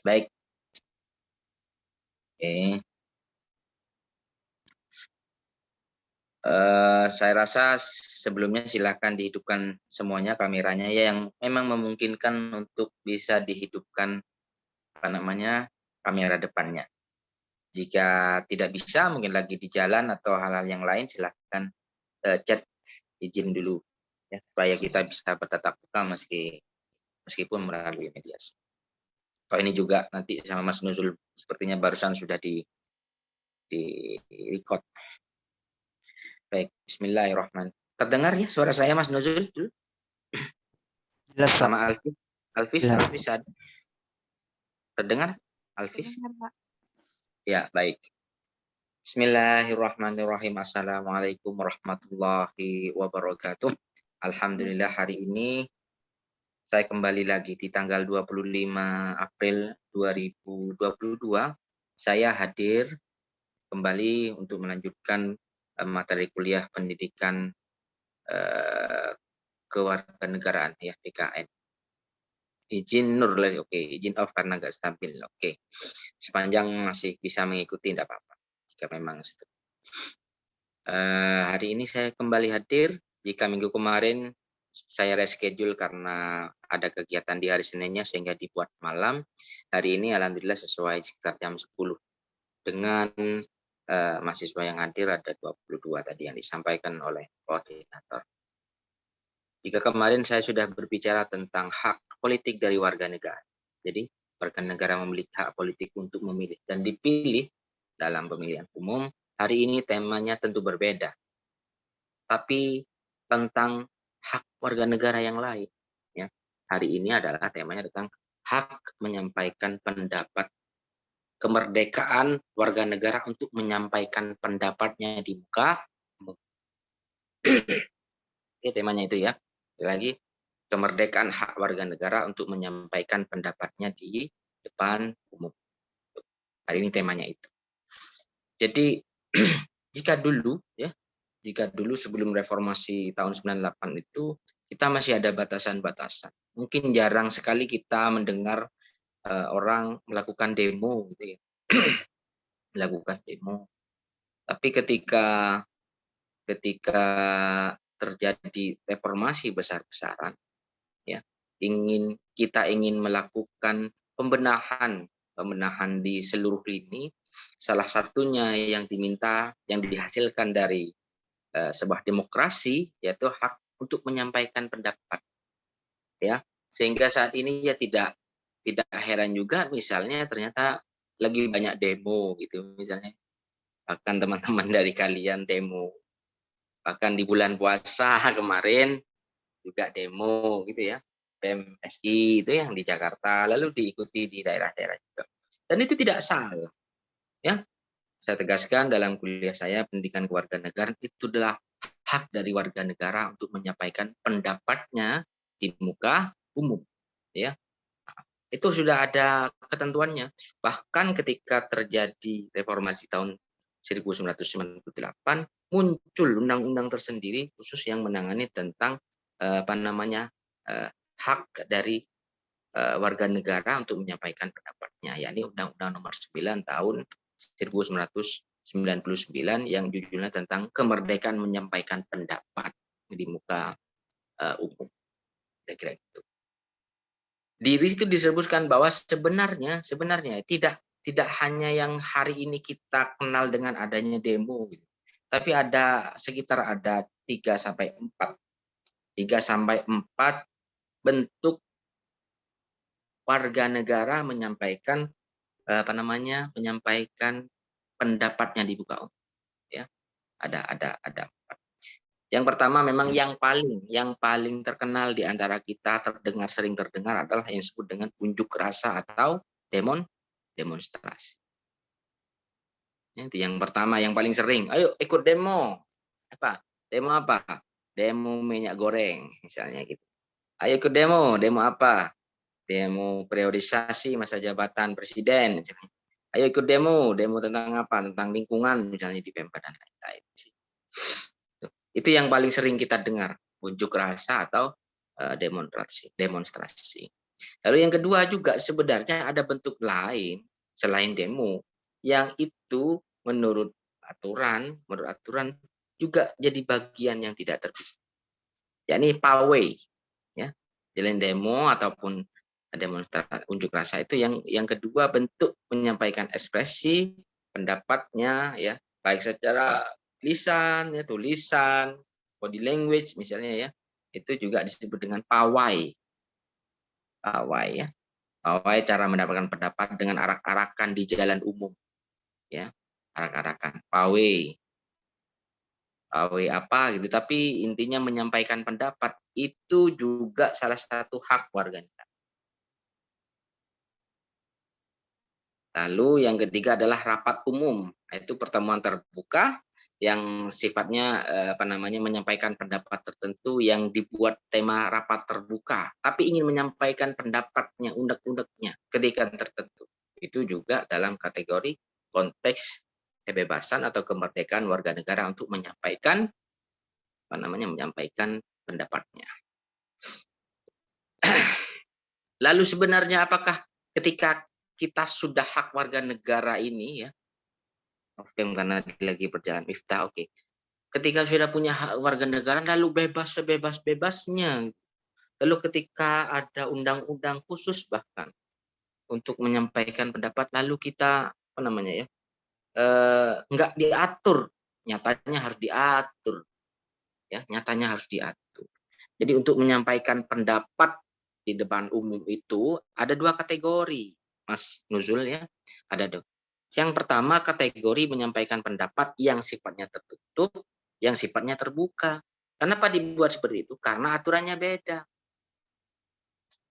Baik. Oke. Saya rasa sebelumnya silakan dihidupkan semuanya kameranya ya, yang memang memungkinkan untuk bisa dihidupkan kamera depannya. Jika tidak bisa, mungkin lagi di jalan atau hal-hal yang lain, silakan chat izin dulu ya, supaya kita bisa bertatap muka meskipun melalui media. Oh, ini juga nanti sama Mas Nuzul sepertinya barusan sudah di record. Baik, bismillahirrahmanirrahim. Terdengar ya suara saya Mas Nuzul? Jelas, Pak. Sama Alvis ada? Terdengar Alvis? Ya, baik. Bismillahirrahmanirrahim. Assalamualaikum warahmatullahi wabarakatuh. Alhamdulillah hari ini saya kembali lagi di tanggal 25 April 2022. Saya hadir kembali untuk melanjutkan materi kuliah pendidikan kewarganegaraan ya, PKN. Izin nur lagi, oke. Izin off karena nggak stabil, oke. Sepanjang masih bisa mengikuti tidak apa-apa jika memang hari ini saya kembali hadir. Jika minggu kemarin saya reschedule karena ada kegiatan di hari Seninnya sehingga dibuat malam, hari ini alhamdulillah sesuai sekitar jam 10 dengan mahasiswa yang hadir ada 22 tadi yang disampaikan oleh koordinator. Jika kemarin saya sudah berbicara tentang hak politik dari warga negara. Jadi warga negara memiliki hak politik untuk memilih dan dipilih dalam pemilihan umum. Hari ini temanya tentu berbeda. Tapi tentang hak warga negara yang lain. Ya. Hari ini adalah temanya tentang hak menyampaikan pendapat, kemerdekaan warga negara untuk menyampaikan pendapatnya di muka umum. Oke, temanya itu ya. Lagi, kemerdekaan hak warga negara untuk menyampaikan pendapatnya di depan umum. Hari ini temanya itu. Jadi jika dulu sebelum reformasi tahun 98 itu kita masih ada batasan-batasan. Mungkin jarang sekali kita mendengar orang melakukan demo gitu ya. Melakukan demo. Tapi ketika terjadi reformasi besar-besaran ya, kita ingin melakukan pembenahan di seluruh lini, salah satunya yang dihasilkan dari sebuah demokrasi yaitu hak untuk menyampaikan pendapat ya, sehingga saat ini ya tidak heran juga misalnya ternyata lagi banyak demo gitu misalnya, bahkan teman-teman dari kalian demo, bahkan di bulan puasa kemarin juga demo gitu ya, PMSI itu yang di Jakarta, lalu diikuti di daerah-daerah juga. Dan itu tidak salah. Ya, saya tegaskan dalam kuliah saya pendidikan kewarganegaraan itu adalah hak dari warga negara untuk menyampaikan pendapatnya di muka umum. Ya, itu sudah ada ketentuannya. Bahkan ketika terjadi reformasi tahun 1998 muncul undang-undang tersendiri khusus yang menangani tentang hak dari warga negara untuk menyampaikan pendapatnya, yakni Undang-Undang Nomor 9 tahun 1999 yang judulnya tentang kemerdekaan menyampaikan pendapat di muka umum. Kira-kira itu. Di situ disebutkan bahwa sebenarnya tidak hanya yang hari ini kita kenal dengan adanya demo gitu. Tapi ada sekitar 3 sampai 4 bentuk warga negara menyampaikan menyampaikan pendapatnya di muka umum ya. Ada 4. Yang pertama memang yang paling terkenal di antara kita sering terdengar adalah yang disebut dengan unjuk rasa atau demonstrasi. Itu yang pertama yang paling sering. Ayo ikut demo. Demo apa? Demo minyak goreng misalnya gitu. Ayo ikut demo apa? Demo priorisasi masa jabatan presiden. Ayo ikut demo tentang apa? Tentang lingkungan misalnya di Pemda dan lain-lain. Itu yang paling sering kita dengar, unjuk rasa atau demonstrasi. Lalu yang kedua juga sebenarnya ada bentuk lain selain demo yang itu menurut aturan juga jadi bagian yang tidak terpisah, yakni pawai, ya. Selain demo ataupun demonstrasi unjuk rasa itu yang kedua bentuk menyampaikan ekspresi pendapatnya, ya, baik secara lisan, ya, tulisan, body language misalnya, ya, itu juga disebut dengan pawai. Pawai, ya. Pawai cara mendapatkan pendapat dengan arak-arakan di jalan umum, ya. Arak-arakan. Pawai. Pawai apa gitu, tapi intinya menyampaikan pendapat itu juga salah satu hak warga negara. Lalu yang ketiga adalah rapat umum, itu pertemuan terbuka yang sifatnya menyampaikan pendapat tertentu yang dibuat tema rapat terbuka, tapi ingin menyampaikan pendapatnya, unek-uneknya ketika tertentu. Itu juga dalam kategori konteks kebebasan atau kemerdekaan warga negara untuk menyampaikan menyampaikan pendapatnya. Lalu sebenarnya apakah ketika kita sudah hak warga negara ini, ya, oke, karena lagi berjalan Miftah, oke. Ketika sudah punya hak warga negara lalu bebas sebebas-bebasnya. Lalu ketika ada undang-undang khusus bahkan untuk menyampaikan pendapat lalu kita nggak diatur, nyatanya harus diatur, ya, nyatanya harus diatur. Jadi untuk menyampaikan pendapat di depan umum itu ada dua kategori, Mas Nuzul, ya. Ada dong. Yang pertama kategori menyampaikan pendapat yang sifatnya tertutup, yang sifatnya terbuka. Kenapa dibuat seperti itu? Karena aturannya beda.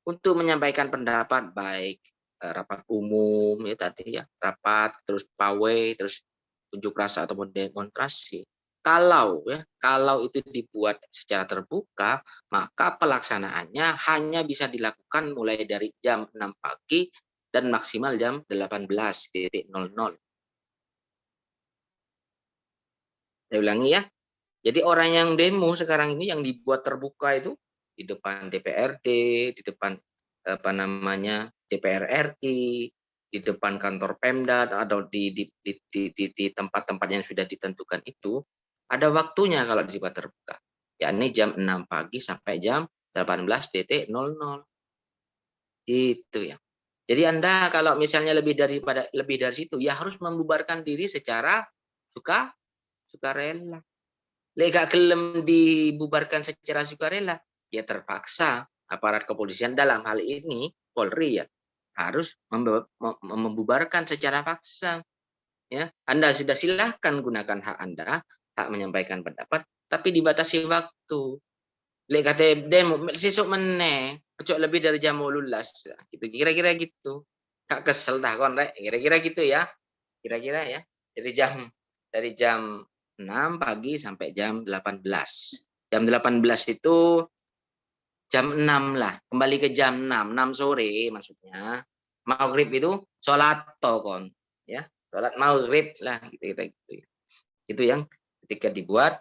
Untuk menyampaikan pendapat baik rapat umum, ya tadi, ya, rapat, terus pawai, terus unjuk rasa ataupun demonstrasi. Kalau itu dibuat secara terbuka, maka pelaksanaannya hanya bisa dilakukan mulai dari jam 6 pagi dan maksimal jam 18.00. Saya ulangi, ya. Jadi orang yang demo sekarang ini yang dibuat terbuka itu di depan DPRD, di depan DPR RI, di depan kantor Pemda atau di tempat-tempat yang sudah ditentukan itu, ada waktunya kalau dibuat terbuka, yakni jam 6 pagi sampai jam 18.00. Itu ya. Jadi Anda kalau misalnya lebih dari situ, ya harus membubarkan diri secara sukarela. Lek gak gelem dibubarkan secara sukarela, ya terpaksa aparat kepolisian dalam hal ini Polri, ya, harus membubarkan secara paksa, ya. Anda sudah silahkan gunakan hak Anda, hak menyampaikan pendapat, tapi dibatasi waktu. Lek kate demo sesuk meneh, ojo lebih dari jam 18, gitu, kira-kira gitu. Kak kesel dah kon rek, kira-kira gitu ya. Kira-kira, ya. Dari jam 6 pagi sampai jam 18. Jam 18 itu jam 6 lah, kembali ke jam 6 sore maksudnya. Maghrib itu sholat kon, ya. Sholat maghrib lah, gitu. Itu yang ketika dibuat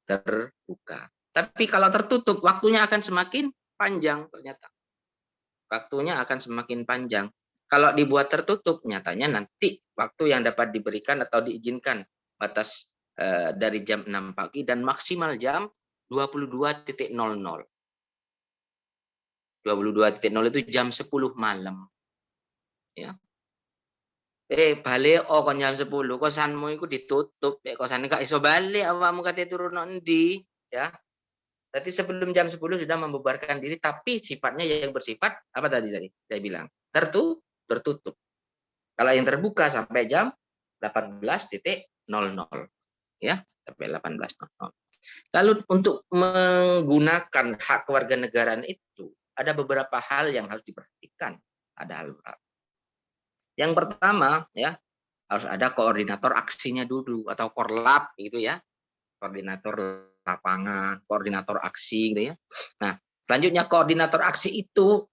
terbuka. Tapi kalau tertutup waktunya akan semakin panjang ternyata. Waktunya akan semakin panjang. Kalau dibuat tertutup, nyatanya nanti waktu yang dapat diberikan atau diizinkan batas dari jam 6 pagi dan maksimal jam 22.00. 22.00 itu jam 10 malam. Ya. Balik kon jam 10, kosanmu itu ditutup. Kosan gak iso balik, awakmu kate turun endi, ya. Berarti sebelum jam 10 sudah membubarkan diri, tapi sifatnya yang bersifat apa tadi saya bilang tertutup. Kalau yang terbuka sampai jam 18.00, ya, sampai 18.00. Lalu untuk menggunakan hak kewarganegaraan itu ada beberapa hal yang harus diperhatikan. Ada hal yang pertama, ya, harus ada koordinator aksinya dulu atau korlap gitu, ya. Koordinator lapangan, koordinator aksi gitu, ya. Nah, selanjutnya koordinator aksi itu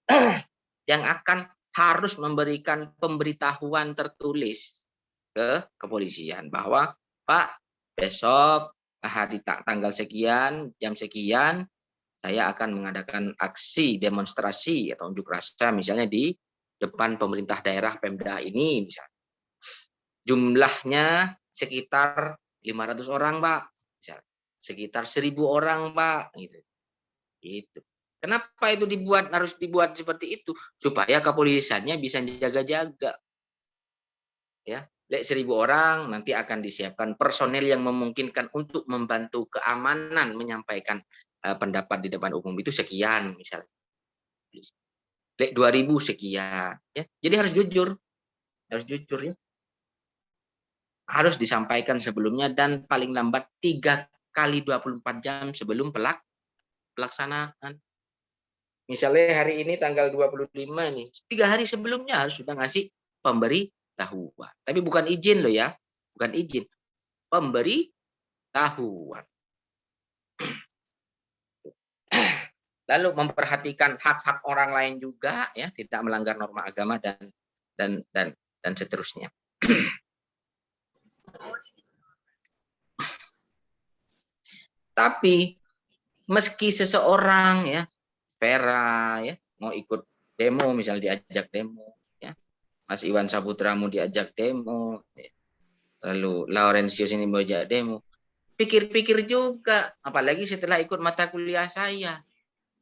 yang akan harus memberikan pemberitahuan tertulis ke kepolisian bahwa Pak, besok hari tanggal sekian, jam sekian, saya akan mengadakan aksi demonstrasi atau unjuk rasa misalnya di depan pemerintah daerah Pemda ini misalnya. Jumlahnya sekitar 500 orang, Pak. Misalnya. Sekitar 1.000 orang, Pak, gitu. Itu. Kenapa itu harus dibuat seperti itu? Supaya kepolisiannya bisa jaga-jaga. Ya, 1.000 orang nanti akan disiapkan personel yang memungkinkan untuk membantu keamanan menyampaikan pendapat di depan umum itu sekian misalnya. 2.000 sekian ya. Jadi harus jujur ya. Harus disampaikan sebelumnya dan paling lambat 3 kali 24 jam sebelum pelaksanaan. Misalnya hari ini tanggal 25 nih, 3 hari sebelumnya harus sudah ngasih pemberitahuan. Tapi bukan izin loh ya, bukan izin, pemberitahuan. Lalu memperhatikan hak-hak orang lain juga ya, tidak melanggar norma agama dan seterusnya. Tapi meski seseorang ya, Vera ya, mau ikut demo misalnya diajak demo ya. Mas Iwan Saputra mau diajak demo ya. Lalu Laurentius ini mau diajak demo. Pikir-pikir juga, apalagi setelah ikut mata kuliah saya.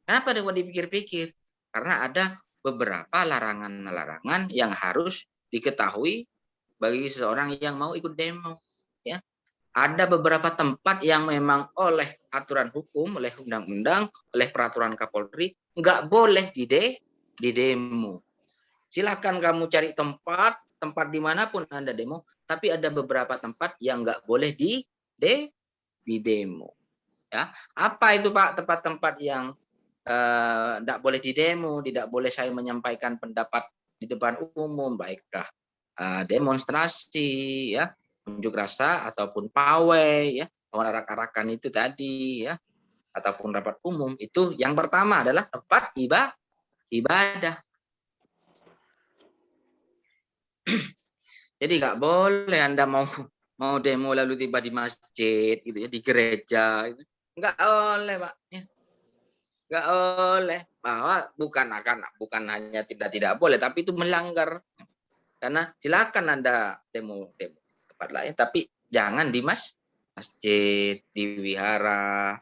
Kenapa dipikir-pikir? Karena ada beberapa larangan-larangan yang harus diketahui bagi seseorang yang mau ikut demo. Ya, ada beberapa tempat yang memang oleh aturan hukum, oleh undang-undang, oleh peraturan Kapolri nggak boleh di demo. Silakan kamu cari tempat dimanapun Anda demo, tapi ada beberapa tempat yang nggak boleh di demo. Ya, apa itu Pak tempat-tempat yang tidak boleh di demo, tidak boleh saya menyampaikan pendapat di depan umum, baikkah demonstrasi, ya, unjuk rasa ataupun pawai, ya, arak-arakan itu tadi, ya, ataupun rapat umum. Itu yang pertama adalah tempat ibadah. Jadi nggak boleh Anda mau demo lalu tiba di masjid, gitu ya, di gereja, itu nggak boleh Pak. Ya. Nggak boleh, bahwa bukan hanya tidak boleh, tapi itu melanggar. Karena silakan Anda demo tempat lain, tapi jangan di masjid, di wihara,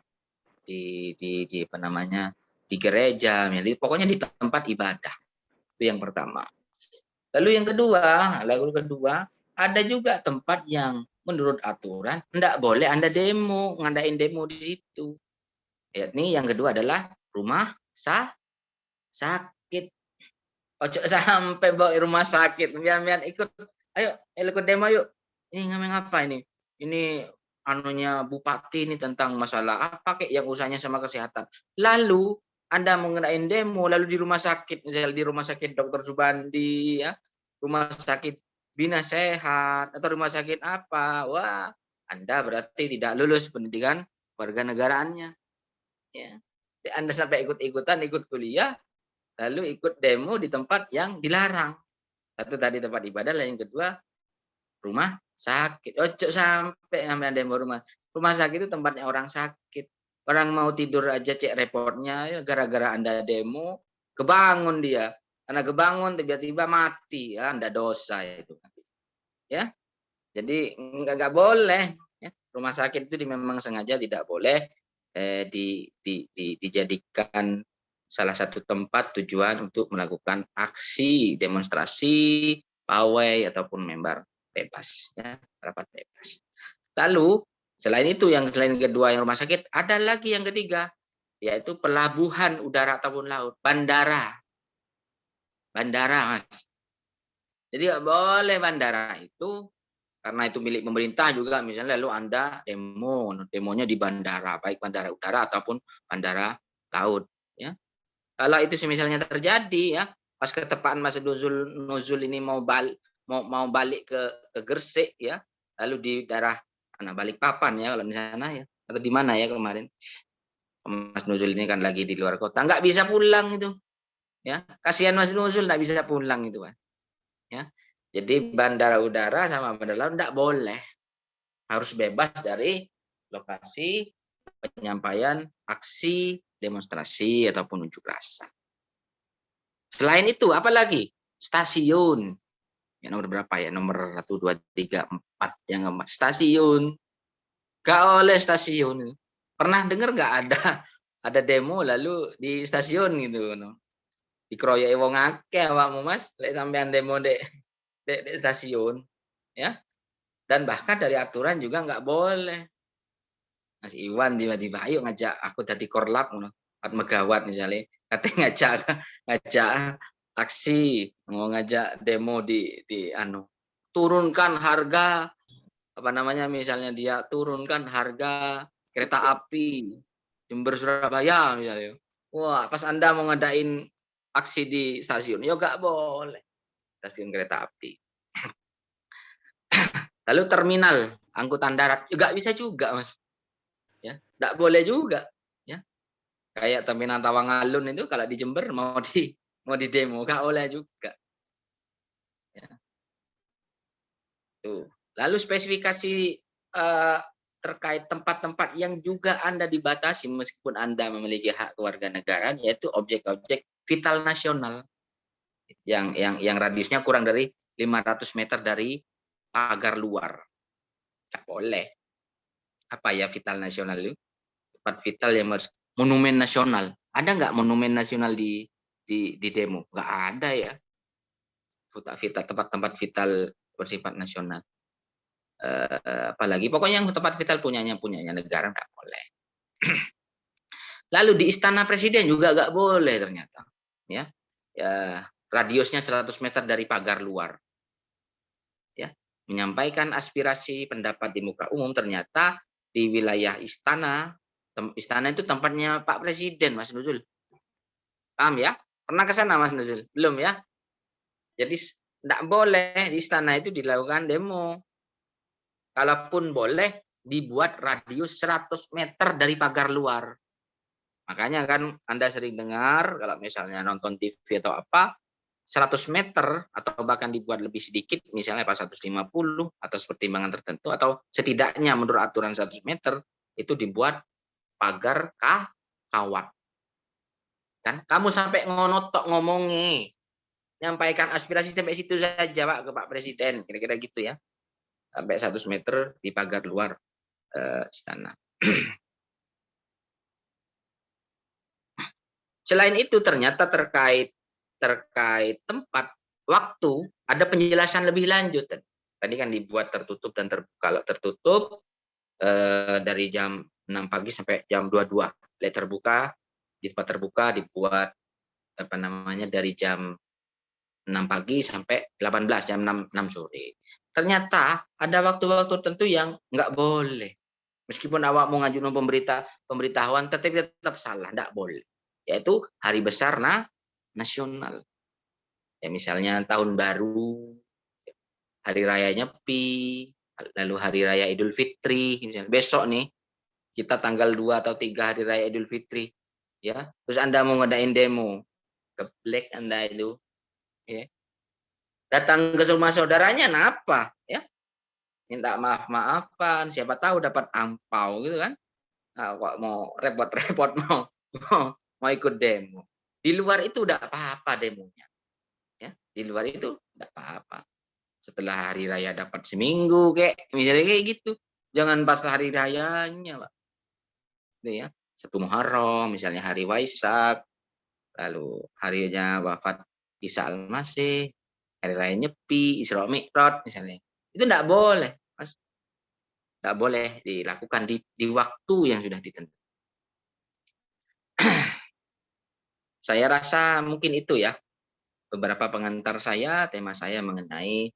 di apa namanya, di gereja, pokoknya di tempat ibadah. Itu yang pertama. Lalu yang kedua, ada juga tempat yang menurut aturan enggak boleh Anda ngadain demo di situ. Yakni yang kedua adalah rumah sakit. Ojo sampai bawa rumah sakit. Biar ikut. Ayo, ikut demo yuk. Ini ngapa ini? Ini anunya bupati ini tentang masalah apa kayak yang usahanya sama kesehatan. Lalu Anda mengadain demo lalu di rumah sakit, misalnya di rumah sakit Dr. Subandi ya, rumah sakit Bina Sehat atau rumah sakit apa. Wah, Anda berarti tidak lulus pendidikan warga negaraannya. Ya. Anda sampai ikut kuliah, lalu ikut demo di tempat yang dilarang. Satu tadi tempat ibadah, yang kedua rumah sakit. Ojo sampai namanya demo rumah sakit itu tempatnya orang sakit. Orang mau tidur aja cek reportnya, ya, gara-gara Anda demo, kebangun dia. Karena kebangun tiba-tiba mati, ya, Anda dosa itu. Ya, jadi nggak boleh. Ya. Rumah sakit itu memang sengaja tidak boleh dijadikan salah satu tempat tujuan untuk melakukan aksi, demonstrasi, pawai ataupun member bebas, ya, rapat bebas. Lalu selain itu yang kedua yang rumah sakit, ada lagi yang ketiga, yaitu pelabuhan udara ataupun laut, bandara, Mas. Jadi nggak boleh bandara itu. Karena itu milik pemerintah juga, misalnya lalu Anda demonya di bandara, baik bandara udara ataupun bandara laut. Ya. Kalau itu misalnya terjadi, ya, pas ketepaan Mas Nuzul ini mau balik ke Gresik, ya, lalu di daerah Balikpapan ya kalau di sana ya, atau di mana ya kemarin Mas Nuzul ini kan lagi di luar kota, nggak bisa pulang itu, ya, kasihan Mas Nuzul nggak bisa pulang itu, Pak. Ya. Jadi bandara udara sama bandara laut enggak boleh. Harus bebas dari lokasi penyampaian aksi, demonstrasi ataupun unjuk rasa. Selain itu, apa lagi? Stasiun. Ya, nomor berapa ya? Nomor 1, 2, 3, 4. Yang keempat, stasiun. Gak oleh stasiun. Pernah dengar nggak ada demo lalu di stasiun gitu? Dikeroyoki wong akeh awakmu Mas, lek sampean demo di stasiun, ya. Dan bahkan dari aturan juga nggak boleh. Mas Iwan tiba-tiba, "Ayo ngajak aku tadi korlap ngono, 4 megawatt misalnya, katanya ngajak aksi, mau ngajak demo di anu, turunkan harga apa namanya, misalnya dia turunkan harga kereta api Jember Surabaya misalnya. Wah, pas Anda mau ngadain aksi di stasiun, ya nggak boleh, stasiun kereta api. Lalu terminal angkutan darat juga bisa juga, Mas. Ya, nggak boleh juga. Ya, kayak terminal Tawangalun itu kalau di Jember mau di demo nggak boleh juga. Ya, tuh. Lalu spesifikasi terkait tempat-tempat yang juga Anda dibatasi meskipun Anda memiliki hak kewarganegaraan, yaitu objek-objek vital nasional yang radiusnya kurang dari 500 meter dari pagar luar. Nggak boleh. Apa ya vital nasional itu? Tempat vital yang monumen nasional. Ada nggak monumen nasional di demo? Nggak ada ya. Tempat-tempat vital bersifat nasional. Apalagi pokoknya yang tempat vital punyanya negara nggak boleh. Lalu di Istana Presiden juga nggak boleh ternyata. Ya, radiusnya 100 meter dari pagar luar. Ya, menyampaikan aspirasi pendapat di muka umum ternyata di wilayah istana itu tempatnya Pak Presiden, Mas Nuzul. Paham ya? Pernah ke sana Mas Nuzul? Belum ya? Jadi tidak boleh di istana itu dilakukan demo. Kalaupun boleh dibuat radius 100 meter dari pagar luar. Makanya kan Anda sering dengar kalau misalnya nonton TV atau apa, 100 meter atau bahkan dibuat lebih sedikit, misalnya pas 150 atau pertimbangan tertentu, atau setidaknya menurut aturan 100 meter, itu dibuat pagar kawat. Kan kamu sampai ngonotok ngomongi, nyampaikan aspirasi sampai situ saja Pak ke Pak Presiden, kira-kira gitu ya. Sampai 100 meter di pagar luar istana. Selain itu ternyata terkait tempat, waktu, ada penjelasan lebih lanjut. Tadi kan dibuat tertutup dan terbuka. Kalau tertutup dari jam 6 pagi sampai jam 22. Terbuka dibuat apa namanya dari jam 6 pagi sampai 18 jam 6 sore. Ternyata ada waktu-waktu tertentu yang nggak boleh. Meskipun awak mau ngajukan pemberitahuan tetap salah, nggak boleh. Yaitu hari besar nasional. Ya misalnya tahun baru, hari raya Nyepi, lalu hari raya Idul Fitri, misalnya besok nih kita tanggal 2 atau 3 hari raya Idul Fitri, ya. Terus Anda mau ngadain demo, keblek Anda itu, ya. Datang ke rumah saudaranya kenapa, ya? Minta maaf-maafan, siapa tahu dapat ampau gitu kan. Nah, kok mau repot-repot mau ikut demo. Di luar itu udah apa-apa demonya. Ya, di luar itu udah apa-apa. Setelah hari raya dapat seminggu misalnya kayak gitu. Jangan pas hari rayanya, Pak. Itu ya. 1 Muharram, misalnya hari Waisak, lalu harinya wafat Isa Al-Masih, hari raya Nyepi, Isra Mi'raj misalnya. Itu enggak boleh, Mas. Enggak boleh dilakukan di waktu yang sudah ditentukan. Saya rasa mungkin itu ya. Beberapa pengantar saya, tema saya mengenai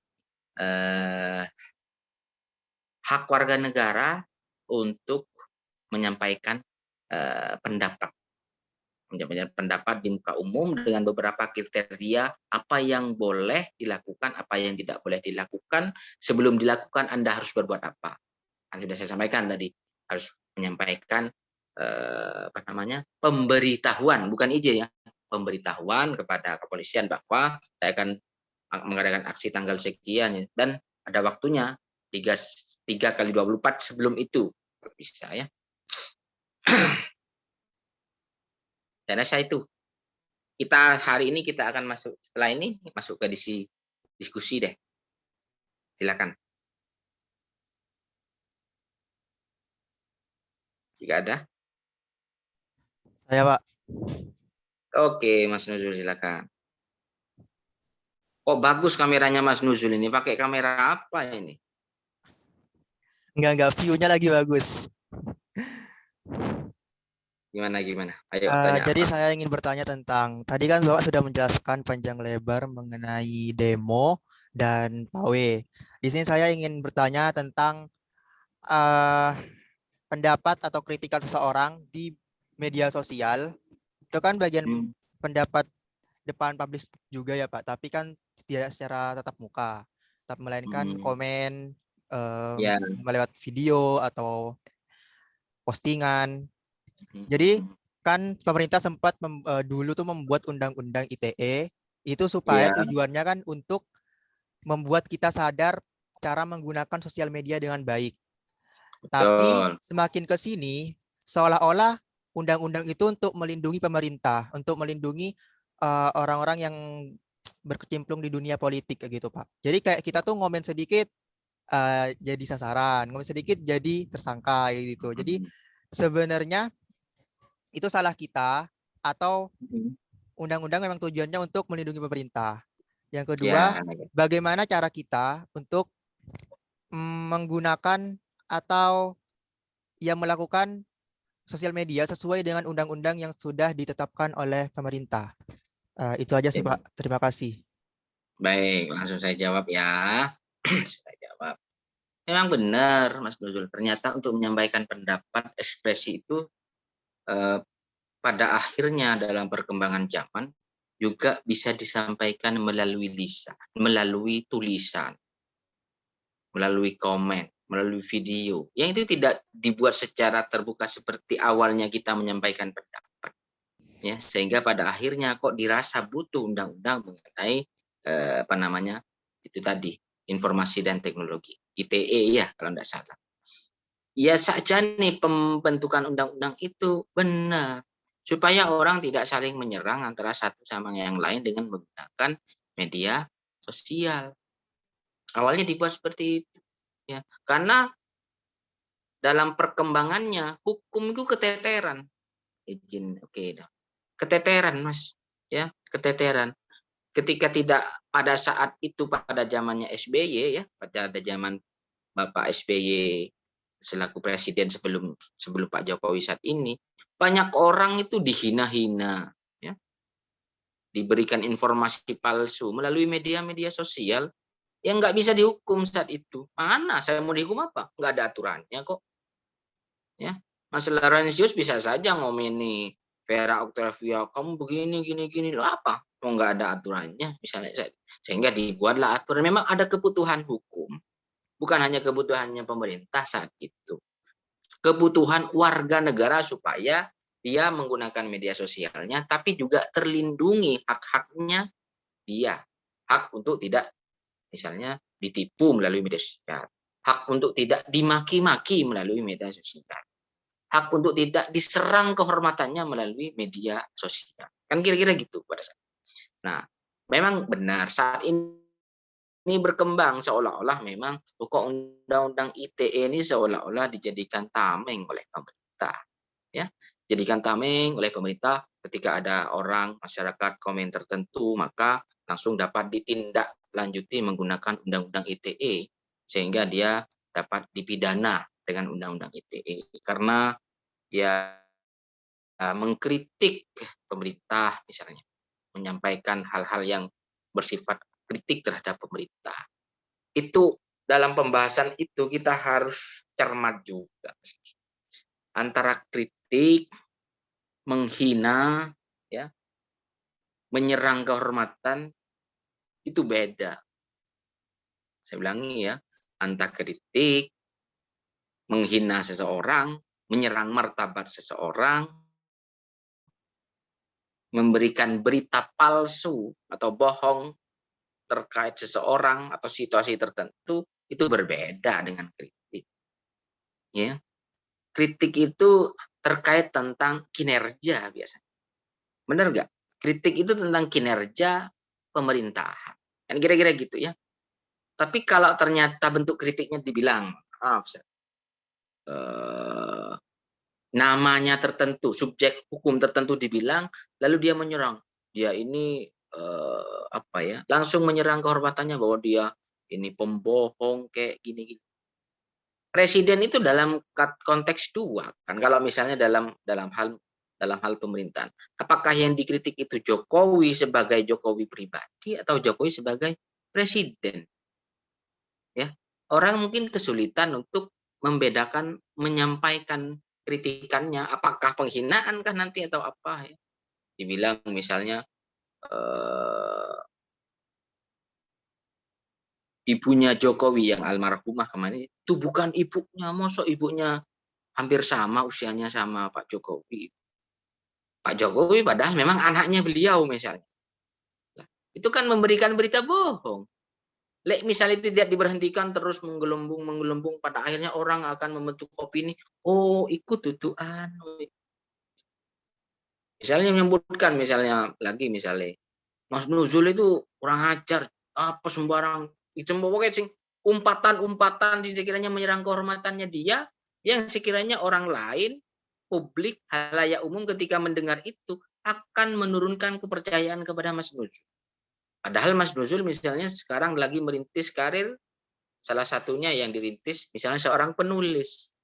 hak warga negara untuk menyampaikan pendapat di muka umum dengan beberapa kriteria apa yang boleh dilakukan, apa yang tidak boleh dilakukan. Sebelum dilakukan Anda harus berbuat apa. Kan sudah saya sampaikan tadi, harus menyampaikan apa namanya, pemberitahuan, bukan ide ya, pemberitahuan kepada kepolisian bahwa saya akan mengadakan aksi tanggal sekian dan ada waktunya 3 kali 24 sebelum itu bisa ya. Dan saya itu kita hari ini kita akan masuk setelah ini masuk ke diskusi deh. Silakan. Jika ada. Saya, Pak. Oke, Mas Nuzul silakan. Oh, bagus kameranya Mas Nuzul ini. Pakai kamera apa ini? Enggak, view-nya lagi bagus. Gimana? Ayo tanya Jadi apa? saya ingin bertanya tentang, tadi kan Bapak sudah menjelaskan panjang lebar mengenai demo dan PAW. Di sini saya ingin bertanya tentang eh, pendapat atau kritikan seseorang di media sosial. Itu kan bagian Hmm. pendapat depan publish juga ya Pak, tapi kan tidak secara tatap muka, tetap melainkan komen Ya. melewat video atau postingan. Jadi Hmm. kan pemerintah sempat dulu tuh membuat undang-undang ITE itu supaya Ya. tujuannya kan untuk membuat kita sadar cara menggunakan sosial media dengan baik. Tapi Betul. semakin ke sini seolah-olah undang-undang itu untuk melindungi pemerintah, untuk melindungi orang-orang yang berkecimpung di dunia politik kayak gitu, Pak. Jadi kayak kita tuh ngomen sedikit jadi sasaran, ngomen sedikit jadi tersangka gitu. Jadi sebenarnya itu salah kita atau undang-undang memang tujuannya untuk melindungi pemerintah. Yang kedua, Ya. bagaimana cara kita untuk menggunakan atau yang melakukan sosial media sesuai dengan undang-undang yang sudah ditetapkan oleh pemerintah. Itu aja sih, Pak. Terima kasih. Baik, langsung saya jawab ya. Saya jawab. Memang benar, Mas Nuzul. Ternyata untuk menyampaikan pendapat, ekspresi itu pada akhirnya dalam perkembangan zaman juga bisa disampaikan melalui lisan, melalui tulisan, melalui komen, melalui video. Yang itu tidak dibuat secara terbuka seperti awalnya kita menyampaikan pendapat. Ya, sehingga pada akhirnya kok dirasa butuh undang-undang mengenai apa namanya? Itu tadi, informasi dan teknologi. ITE ya kalau tidak salah. Ya saja nih pembentukan undang-undang itu benar. Supaya orang tidak saling menyerang antara satu sama yang lain dengan menggunakan media sosial. Awalnya dibuat seperti itu. Ya. Karena dalam perkembangannya hukum itu keteteran. Izin, oke. Keteteran, Mas. Ya, keteteran. Ketika tidak pada saat itu pada zamannya SBY ya, pada zaman Bapak SBY selaku presiden sebelum Pak Jokowi saat ini, banyak orang itu dihina-hina, ya, diberikan informasi palsu melalui media-media sosial yang nggak bisa dihukum saat itu. Mana saya mau dihukum apa? Nggak ada aturannya kok. Ya, Mas Laurentius bisa saja ngomeni Vera Octavia, kamu begini, gini, lo apa? Mau nggak ada aturannya, misalnya, sehingga dibuatlah aturan. Memang ada kebutuhan hukum, bukan hanya kebutuhannya pemerintah saat itu. Kebutuhan warga negara supaya dia menggunakan media sosialnya, tapi juga terlindungi hak-haknya dia. Hak untuk tidak misalnya ditipu melalui media sosial. Hak untuk tidak dimaki-maki melalui media sosial. Hak untuk tidak diserang kehormatannya melalui media sosial. Kan kira-kira gitu pada saat. Nah, memang benar saat ini berkembang seolah-olah memang kok undang-undang ITE ini seolah-olah dijadikan tameng oleh pemerintah, ya. Jadikan tameng oleh pemerintah ketika ada orang masyarakat komen tertentu maka langsung dapat ditindaklanjuti menggunakan undang-undang ITE sehingga dia dapat dipidana dengan undang-undang ITE karena ya mengkritik pemerintah misalnya, menyampaikan hal-hal yang bersifat kritik terhadap pemerintah. Itu dalam pembahasan itu kita harus cermat juga. Antara kritik, menghina, ya, menyerang kehormatan itu beda. Saya ulangi ya, antara kritik, menghina seseorang, menyerang martabat seseorang, memberikan berita palsu atau bohong terkait seseorang atau situasi tertentu itu berbeda dengan kritik. Ya. Kritik itu terkait tentang kinerja biasanya. Benar nggak? Kritik itu tentang kinerja pemerintahan. Kan kira-kira gitu ya. Tapi kalau ternyata bentuk kritiknya dibilang, namanya tertentu, subjek hukum tertentu dibilang, lalu dia menyerang. Dia ini apa ya? Langsung menyerang kehormatannya bahwa dia ini pembohong kayak gini-gini. Presiden itu dalam konteks dua kan, kalau misalnya dalam hal pemerintahan, apakah yang dikritik itu Jokowi sebagai Jokowi pribadi atau Jokowi sebagai presiden? Ya, orang mungkin kesulitan untuk membedakan, menyampaikan kritikannya, apakah penghinaan kah nanti atau apa ya? Dibilang misalnya ibunya Jokowi yang almarhumah kemarin itu bukan ibunya, mosok ibunya hampir sama usianya sama Pak Jokowi. Pak Jokowi padahal memang anaknya beliau misalnya. Itu kan memberikan berita bohong. Lek misalnya tidak diberhentikan terus menggelembung pada akhirnya orang akan membentuk opini, oh ikut tutuan. Misalnya menyebutkan misalnya lagi misalnya Mas Nuzul itu kurang ajar, apa sembarang pokoknya sing umpatan-umpatan sekiranya menyerang kehormatannya dia, yang sekiranya orang lain, publik, halayak umum ketika mendengar itu akan menurunkan kepercayaan kepada Mas Nuzul. Padahal Mas Nuzul misalnya sekarang lagi merintis karir, salah satunya yang dirintis misalnya seorang penulis.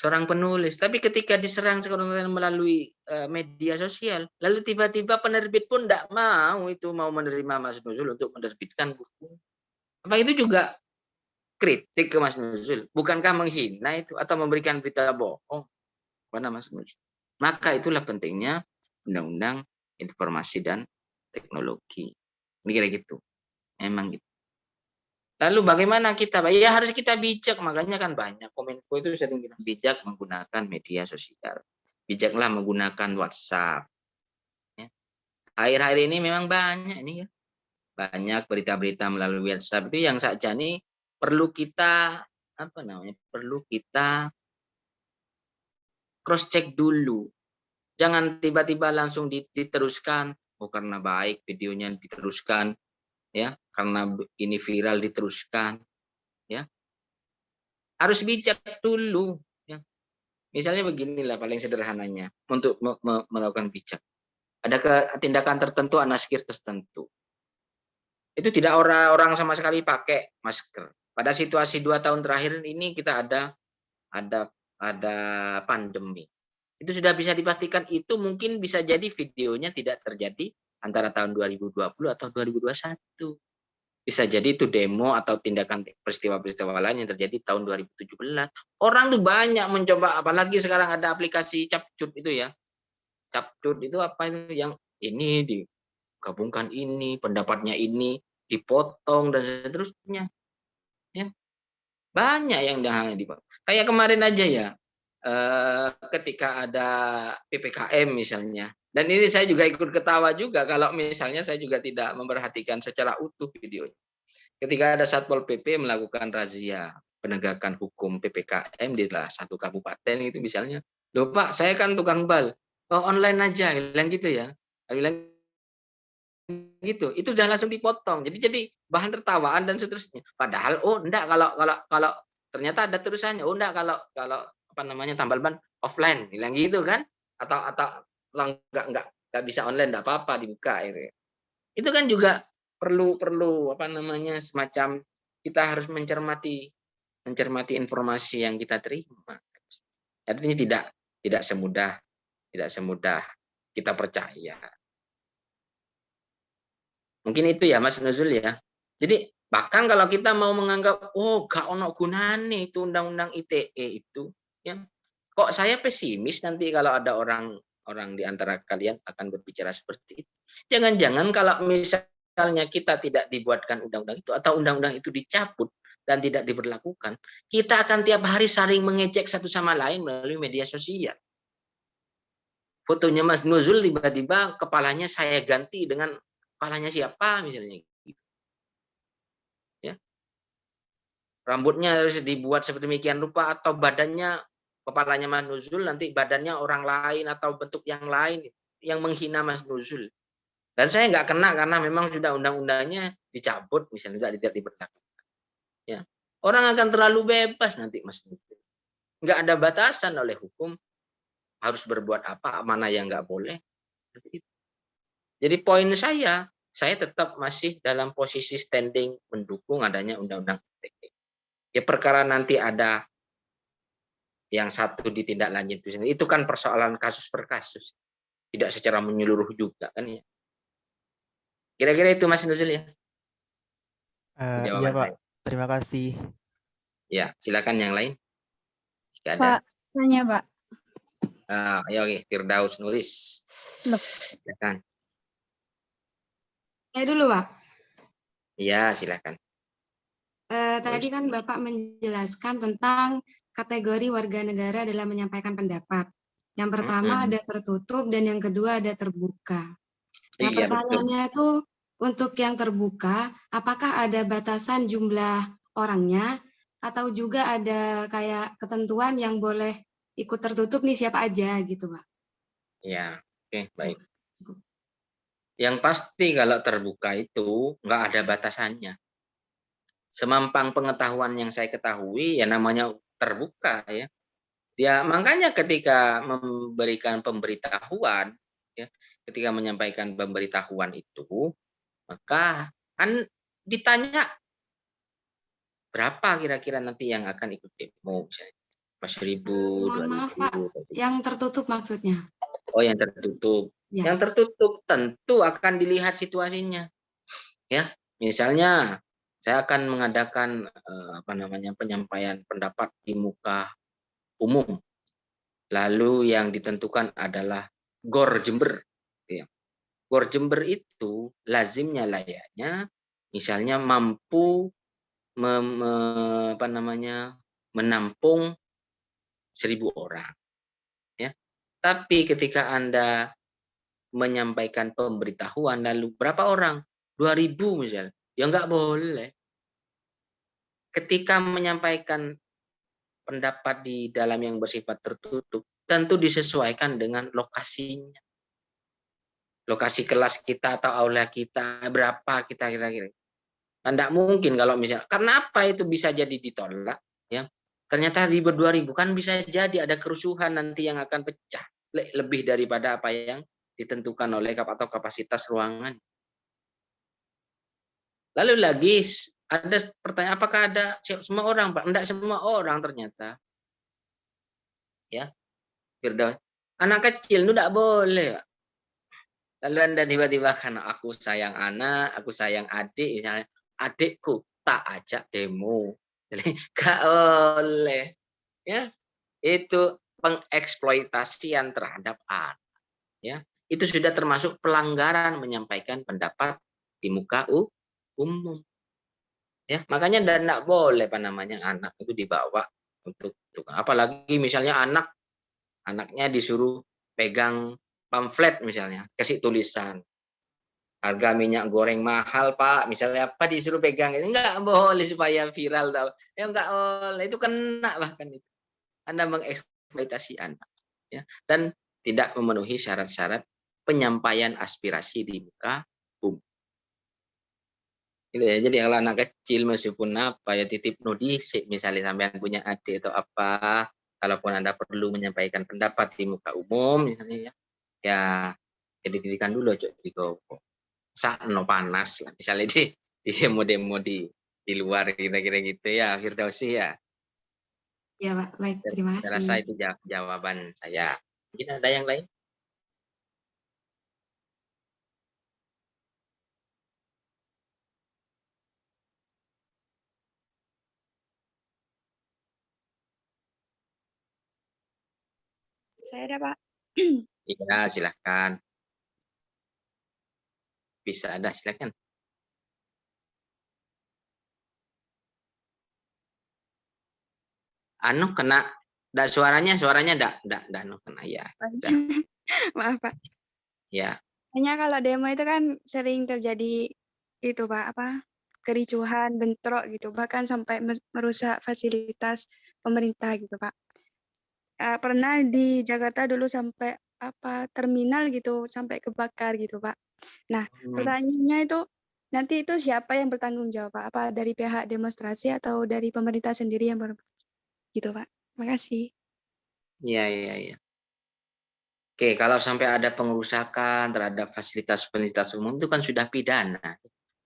Seorang penulis, tapi ketika diserang melalui media sosial, lalu tiba-tiba penerbit pun tidak mau menerima Mas Nuzul untuk menerbitkan buku. Apa itu juga kritik ke Mas Nuzul? Bukankah menghina itu atau memberikan berita bohong kepada Mas Nuzul? Maka itulah pentingnya Undang-Undang Informasi dan Teknologi. Ini kira gitu. Emang gitu. Lalu bagaimana kita? Ya harus kita bijak, makanya kan banyak Kominfo itu sering bilang bijak menggunakan media sosial. Bijaklah menggunakan WhatsApp. Ya. Akhir-akhir ini memang banyak ini ya. Banyak berita-berita melalui WhatsApp itu yang saja nih perlu kita Perlu kita cross check dulu. Jangan tiba-tiba langsung diteruskan, oh karena baik videonya diteruskan ya, karena ini viral diteruskan ya. Harus bijak dulu ya. Misalnya beginilah paling sederhananya untuk melakukan bijak. Ada tindakan tertentu, anaskir tertentu. Itu tidak orang sama sekali pakai masker. Pada situasi 2 tahun terakhir ini kita ada pandemi. Itu sudah bisa dipastikan itu mungkin bisa jadi videonya tidak terjadi antara tahun 2020 atau 2021. Bisa jadi itu demo atau tindakan peristiwa-peristiwa lain yang terjadi tahun 2017. Orang tuh banyak mencoba, apalagi sekarang ada aplikasi Capcut itu ya. Capcut itu apa itu yang ini digabungkan ini, pendapatnya ini dipotong dan seterusnya. Ya. Banyak yang kayak kemarin aja ya. Ketika ada PPKM misalnya. Dan ini saya juga ikut ketawa juga kalau misalnya saya juga tidak memperhatikan secara utuh videonya. Ketika ada Satpol PP melakukan razia penegakan hukum PPKM di salah satu kabupaten itu misalnya, loh Pak, saya kan tukang bal, oh, online aja, bilang gitu ya, bilang gitu, itu udah langsung dipotong, jadi bahan tertawaan dan seterusnya. Padahal oh enggak kalau ternyata ada terusannya, oh enggak kalau apa namanya tambal ban offline, bilang gitu kan, atau enggak bisa online enggak apa-apa dibuka gitu. Itu kan juga perlu apa namanya semacam kita harus mencermati informasi yang kita terima. Artinya tidak semudah kita percaya. Mungkin itu ya Mas Nuzul ya. Jadi bahkan kalau kita mau menganggap oh gak ono gunane itu undang-undang ITE itu ya. Kok saya pesimis nanti kalau ada orang di antara kalian akan berbicara seperti itu. Jangan-jangan kalau misalnya kita tidak dibuatkan undang-undang itu atau undang-undang itu dicabut dan tidak diberlakukan, kita akan tiap hari saling mengejek satu sama lain melalui media sosial. Fotonya Mas Nuzul tiba-tiba kepalanya saya ganti dengan kepalanya siapa misalnya. Ya. Rambutnya harus dibuat sedemikian rupa atau badannya, kepalanya Mas Nuzul nanti badannya orang lain atau bentuk yang lain yang menghina Mas Nuzul. Dan saya nggak kena karena memang sudah undang-undangnya dicabut misalnya tidak diberlakukan. Ya. Orang akan terlalu bebas nanti Mas Nuzul. Nggak ada batasan oleh hukum harus berbuat apa, mana yang nggak boleh. Jadi poin saya tetap masih dalam posisi standing mendukung adanya undang-undang ITE. Ya perkara nanti ada yang satu ditindaklanjuti, itu kan persoalan kasus per kasus, tidak secara menyeluruh juga kan ya. Kira-kira itu Mas Nuzul ya. Iya Jawaban Pak, saya. terima kasih. Ya, silakan yang lain. Jika ada. Pak, tanya Pak. Ayo Firdaus nulis. Loh. Silakan. Saya dulu Pak. Iya, silakan. Tadi kan Bapak menjelaskan tentang kategori warga negara dalam menyampaikan pendapat. Yang pertama ada tertutup dan yang kedua ada terbuka. Nah, Iya, pertanyaannya itu untuk yang terbuka, apakah ada batasan jumlah orangnya atau juga ada kayak ketentuan yang boleh ikut tertutup nih siapa aja gitu, Pak? Iya, oke, baik. Yang pasti kalau terbuka itu nggak ada batasannya. Semampang pengetahuan yang saya ketahui ya namanya terbuka ya. Ya makanya ketika memberikan pemberitahuan ya, ketika menyampaikan pemberitahuan itu maka kan ditanya berapa kira-kira nanti yang akan ikut demo misalnya 1.000, Mohon 2.000. maaf Pak, yang tertutup maksudnya. Oh, yang tertutup. Ya. Yang tertutup tentu akan dilihat situasinya. Ya, misalnya saya akan mengadakan penyampaian pendapat di muka umum. Lalu yang ditentukan adalah GOR Jember. Ya. GOR Jember itu lazimnya layaknya misalnya mampu menampung 1.000 orang. Ya. Tapi ketika Anda menyampaikan pemberitahuan lalu berapa orang? 2.000 misalnya. Ya nggak boleh. Ketika menyampaikan pendapat di dalam yang bersifat tertutup, tentu disesuaikan dengan lokasinya. Lokasi kelas kita atau aula kita, berapa kita kira-kira. Tidak mungkin kalau misalnya, karena apa itu bisa jadi ditolak. Ya. Ternyata 2.000 kan bisa jadi ada kerusuhan nanti yang akan pecah. Lebih daripada apa yang ditentukan oleh atau kapasitas ruangan. Lalu lagi ada pertanyaan, apakah ada semua orang, Pak? Enggak semua orang ternyata. Ya, Firdaus. Anak kecil itu enggak boleh, Pak. Lalu Anda tiba-tiba karena aku sayang anak, aku sayang adik, misalnya adikku tak ajak demo. Jadi enggak boleh. Ya, itu pengeksploitasian terhadap anak. Ya, itu sudah termasuk pelanggaran menyampaikan pendapat di muka umum. Ya, makanya tidak boleh anak itu dibawa untuk apalagi misalnya anaknya disuruh pegang pamflet misalnya, kasih tulisan harga minyak goreng mahal Pak, misalnya apa disuruh pegang, ini enggak boleh supaya viral tahu. Ya enggak boleh, itu kena bahkan itu. Anda mengeksploitasi anak ya, dan tidak memenuhi syarat-syarat penyampaian aspirasi di muka umum. Gitu ya. Jadi kalau anak kecil meskipun apa ya titip nodisik misalnya sampean punya adik atau apa, kalaupun Anda perlu menyampaikan pendapat di muka umum misalnya ya jadi didikan dulu cok di gopo. Sakno panas lah misalnya di demo-demo di luar kira-kira gitu ya Firdausi ya. Ya Pak, baik, terima kasih. Saya rasa itu jawaban saya. Mungkin ada yang lain? Saya ada Pak. Iya, silakan. Bisa ada, silakan. Anu kena suaranya enggak kena ya. Maaf Pak. Ya. Hanya kalau demo itu kan sering terjadi itu Pak, kericuhan, bentrok gitu, bahkan sampai merusak fasilitas pemerintah gitu, Pak. Pernah di Jakarta dulu sampai terminal gitu sampai kebakar gitu, Pak. Nah, pertanyaannya itu nanti itu siapa yang bertanggung jawab, Pak? Apa dari pihak demonstrasi atau dari pemerintah sendiri yang gitu, Pak? Makasih. Iya, iya, iya. Oke, kalau sampai ada pengerusakan terhadap fasilitas umum itu kan sudah pidana.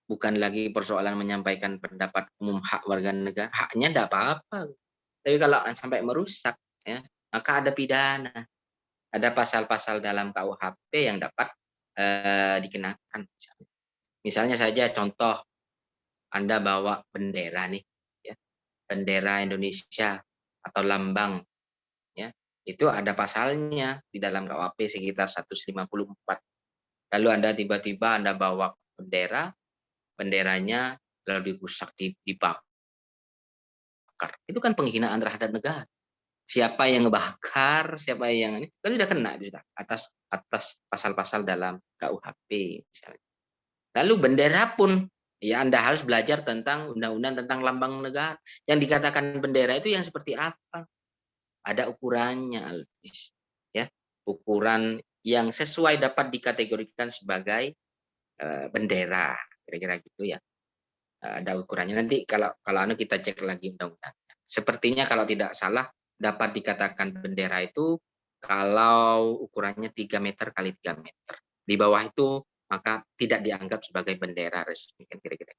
Bukan lagi persoalan menyampaikan pendapat umum hak warga negara, haknya tidak apa-apa. Tapi kalau sampai merusak, ya, maka ada pidana. Ada pasal-pasal dalam KUHP yang dapat dikenakan. Misalnya saja contoh, Anda bawa bendera nih, ya, bendera Indonesia atau lambang, ya, itu ada pasalnya di dalam KUHP sekitar 154. Lalu Anda tiba-tiba Anda bawa benderanya lalu dirusak, dibakar. Itu kan penghinaan terhadap negara. Siapa yang ngebakar, siapa yang ini, kan sudah kena itu sudah atas pasal-pasal dalam KUHP misalnya. Lalu bendera pun, ya Anda harus belajar tentang undang-undang tentang lambang negara. Yang dikatakan bendera itu yang seperti apa? Ada ukurannya, Alvis. Ya, ukuran yang sesuai dapat dikategorikan sebagai bendera, kira-kira gitu ya. Ada ukurannya. Nanti kalau kita cek lagi undang-undangnya. Sepertinya kalau tidak salah dapat dikatakan bendera itu kalau ukurannya 3 meter kali 3 meter. Di bawah itu maka tidak dianggap sebagai bendera resmi, kan kira-kira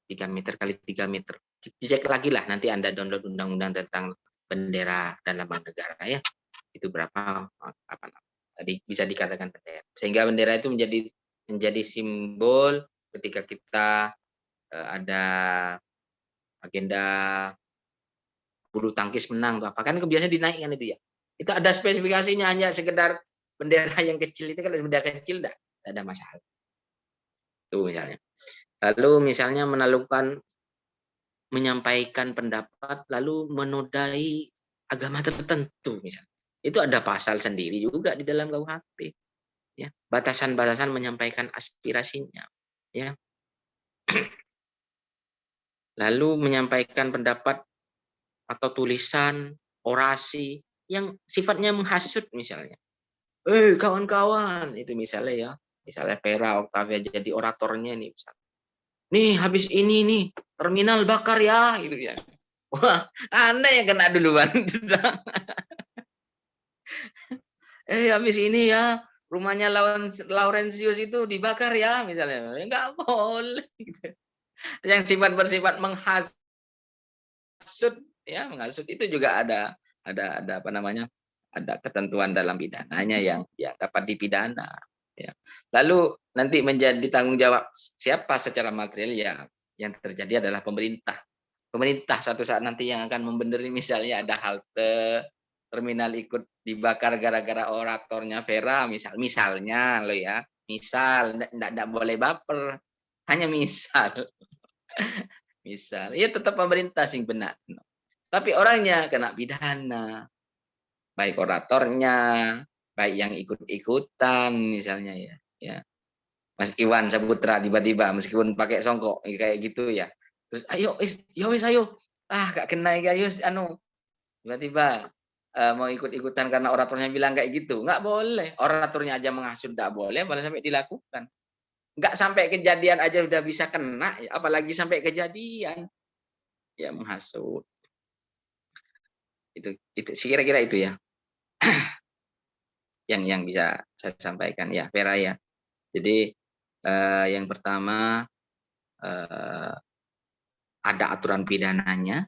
3 meter kali 3 meter. Dicek lagi lah, nanti Anda download undang-undang tentang bendera dan lambang negara ya. Itu berapa bisa dikatakan bendera. Sehingga bendera itu menjadi simbol ketika kita ada agenda bulu tangkis menang tuh apa kan biasanya dinaikkan itu ya. Itu ada spesifikasinya, hanya sekedar bendera yang kecil itu, kalau bendera kecil tidak ada masalah. Itu misalnya. Lalu misalnya menyampaikan pendapat lalu menodai agama tertentu misalnya. Itu ada pasal sendiri juga di dalam KUHP. Ya, batasan-batasan menyampaikan aspirasinya, ya. Lalu menyampaikan pendapat atau tulisan, orasi yang sifatnya menghasut misalnya. Kawan-kawan, itu misalnya ya. Misalnya Vera Octavia jadi oratornya nih misalnya. Nih habis ini nih terminal bakar ya gitu ya. Wah, Anda yang kena duluan. Habis ini ya rumahnya Laurentius itu dibakar ya misalnya. Enggak boleh gitu. Yang bersifat menghasut ya, menghasut itu juga ada apa namanya? Ada ketentuan dalam pidananya yang dapat dipidana ya. Lalu nanti menjadi tanggung jawab siapa secara material ya, yang terjadi adalah pemerintah. Pemerintah suatu saat nanti yang akan membenerin, misalnya ada halte terminal ikut dibakar gara-gara oratornya Vera misalnya lo ya. Misal enggak boleh baper. Hanya misal. Misal, ya tetap pemerintah sing benar. Tapi orangnya kena pidana. Baik oratornya, baik yang ikut-ikutan misalnya ya. Ya. Mas Iwan Saputra tiba-tiba meskipun pakai songkok kayak gitu ya. Terus ayo ayo. Gak kena ayo tiba-tiba mau ikut-ikutan karena oratornya bilang kayak gitu. Nggak boleh. Oratornya aja menghasut nggak boleh, malah sampai dilakukan. Nggak sampai kejadian aja udah bisa kena, apalagi sampai kejadian. Ya menghasut. Itu kira-kira itu ya. yang bisa saya sampaikan ya, Vera ya. Jadi yang pertama ada aturan pidananya.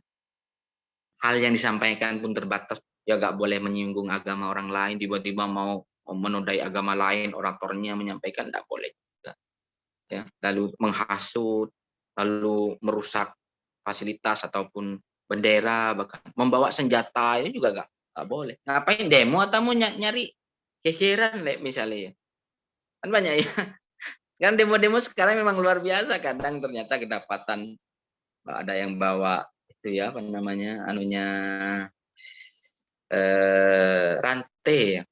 Hal yang disampaikan pun terbatas, ya nggak boleh menyinggung agama orang lain, tiba-tiba mau menodai agama lain, oratornya menyampaikan nggak boleh juga. Ya, lalu menghasut, lalu merusak fasilitas ataupun bendera, bahkan membawa senjata ini juga nggak boleh. Ngapain demo atau mau nyari kekiran misalnya ya. Kan banyak ya. Kan demo-demo sekarang memang luar biasa, kadang ternyata kedapatan ada yang bawa itu ya apa namanya rantai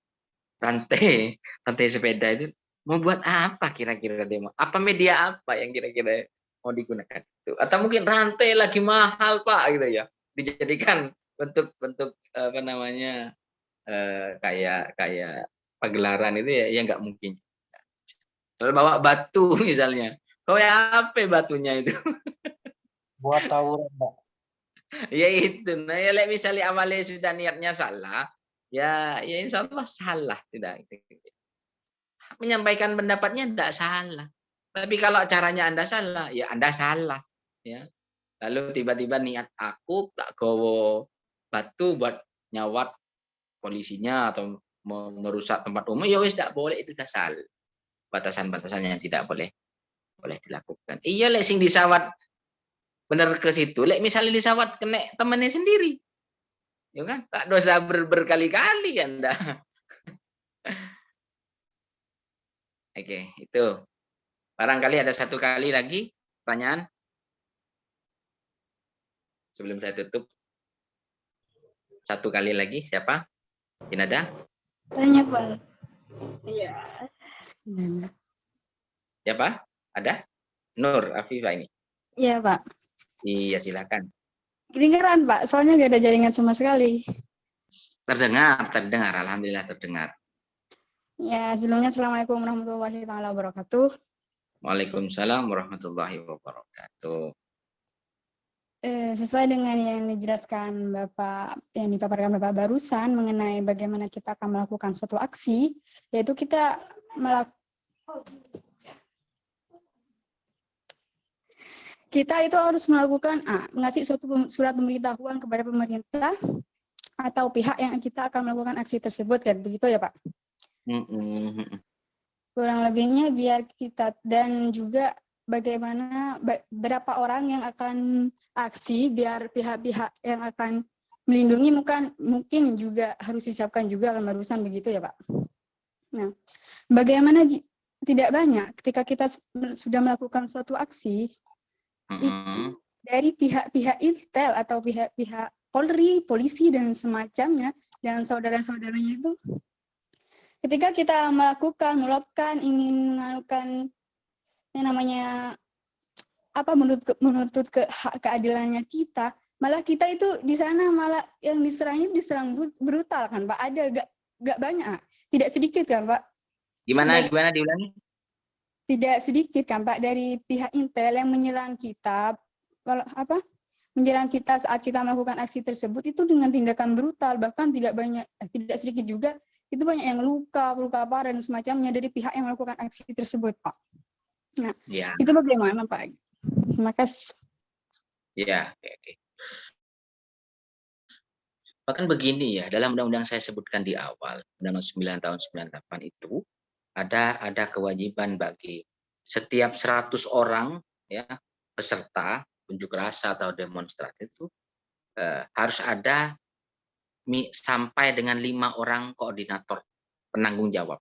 sepeda itu. Mau buat apa kira-kira demo? Apa media apa yang kira-kira mau digunakan itu. Atau mungkin rantai lagi mahal Pak gitu ya, dijadikan bentuk apa namanya kayak pagelaran itu ya nggak mungkin. Kalau bawa batu misalnya, ya apa batunya itu? Buat tawuran, Pak. Ya itu, nah ya misalnya awalnya sudah niatnya salah, ya insya Allah salah tidak. Menyampaikan pendapatnya tidak salah. Tapi kalau caranya Anda salah, ya Anda salah. Ya. Lalu tiba-tiba niat aku tak gowo batu buat nyawat polisinya atau merusak tempat umum, ya wis tidak boleh, itu sudah salah. Batasan-batasannya tidak boleh dilakukan. Iya lek sing disawat bener ke situ, lek misalnya disawat kena temannya sendiri. Ya kan? Tak dosa berkali-kali Anda. Oke, itu. Barangkali ada satu kali lagi pertanyaan sebelum saya tutup. Satu kali lagi, siapa? Inada? Banyak Bang. Iya. Siapa? Ada? Nur Afifah ini. Iya Pak. Iya, silakan. Kedengeran Pak, soalnya nggak ada jaringan sama sekali. Terdengar. Alhamdulillah terdengar. Ya, sebelumnya Assalamualaikum warahmatullahi wabarakatuh. Waalaikumsalam warahmatullahi wabarakatuh. Sesuai dengan yang dijelaskan Bapak, yang dipaparkan Bapak barusan mengenai bagaimana kita akan melakukan suatu aksi, yaitu kita itu harus melakukan mengasih suatu surat pemberitahuan kepada pemerintah atau pihak yang kita akan melakukan aksi tersebut, kan begitu ya Pak? Kurang lebihnya biar kita, dan juga bagaimana berapa orang yang akan aksi, biar pihak-pihak yang akan melindungi mungkin juga harus disiapkan juga kan barusan, begitu ya Pak. Nah, bagaimana tidak banyak ketika kita sudah melakukan suatu aksi itu dari pihak-pihak intel atau pihak-pihak Polri, polisi dan semacamnya dan saudara-saudaranya itu, ketika kita meluapkan ingin menganukan yang namanya menuntut keadilannya kita, malah kita itu di sana malah yang diserang brutal kan Pak, ada gak banyak, tidak sedikit kan Pak. Gimana diulangi? Tidak sedikit kan Pak dari pihak intel yang menyerang kita, saat kita melakukan aksi tersebut itu dengan tindakan brutal, bahkan tidak sedikit juga, itu banyak yang luka parah dan semacamnya dari pihak yang melakukan aksi tersebut Pak. Nah, ya. Itu bagaimana Pak? Terima kasih. Ya, oke. Bahkan begini ya, dalam undang-undang saya sebutkan di awal, Undang-Undang 9 tahun 98 itu ada kewajiban bagi setiap 100 orang ya peserta unjuk rasa atau demonstrasi itu harus ada sampai dengan 5 orang koordinator penanggung jawab.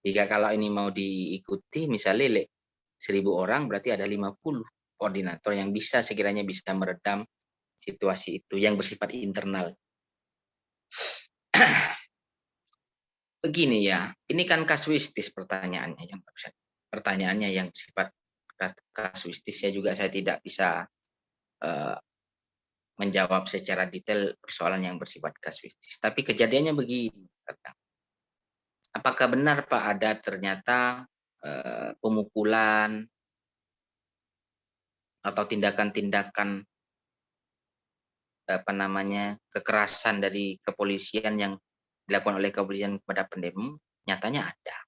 Jika kalau ini mau diikuti misalnya 1.000 orang berarti ada 50 koordinator yang sekiranya bisa meredam situasi itu yang bersifat internal. Begini ya, ini kan kasuistis pertanyaannya yang bersifat kasuistis ya, juga saya tidak bisa menjawab secara detail persoalan yang bersifat kasuistis. Tapi kejadiannya begini, apakah benar Pak ada ternyata pemukulan atau tindakan-tindakan kekerasan dari kepolisian yang dilakukan oleh kepolisian kepada pendemo? Nyatanya ada.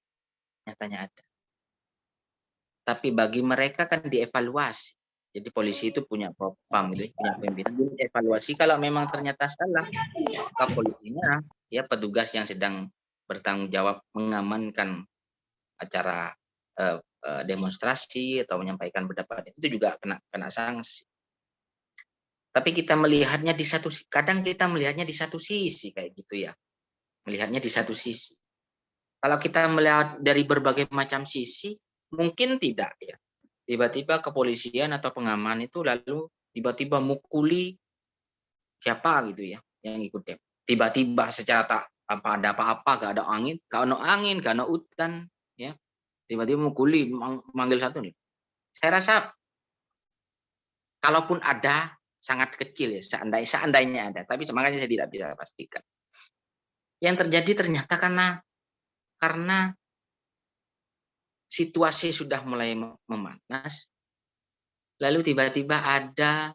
Tapi bagi mereka kan dievaluasi. Jadi polisi itu punya propam, punya pimpinan, dievaluasi. Kalau memang ternyata salah, maka polisinya ya petugas yang sedang bertanggung jawab mengamankan acara demonstrasi atau menyampaikan pendapat itu juga kena sanksi. Tapi kita melihatnya kadang kita melihatnya di satu sisi kayak gitu ya. Melihatnya di satu sisi. Kalau kita melihat dari berbagai macam sisi, mungkin tidak ya. Tiba-tiba kepolisian atau pengaman itu lalu tiba-tiba mukuli siapa gitu ya yang ikut demo. Tiba-tiba secara ada apa-apa, gak ada angin, gak ada hutan ya. Tiba-tiba mukuli manggil satu nih. Saya rasa kalaupun ada sangat kecil ya, seandainya ada, tapi makanya saya tidak bisa pastikan. Yang terjadi ternyata karena situasi sudah mulai memanas, lalu tiba-tiba ada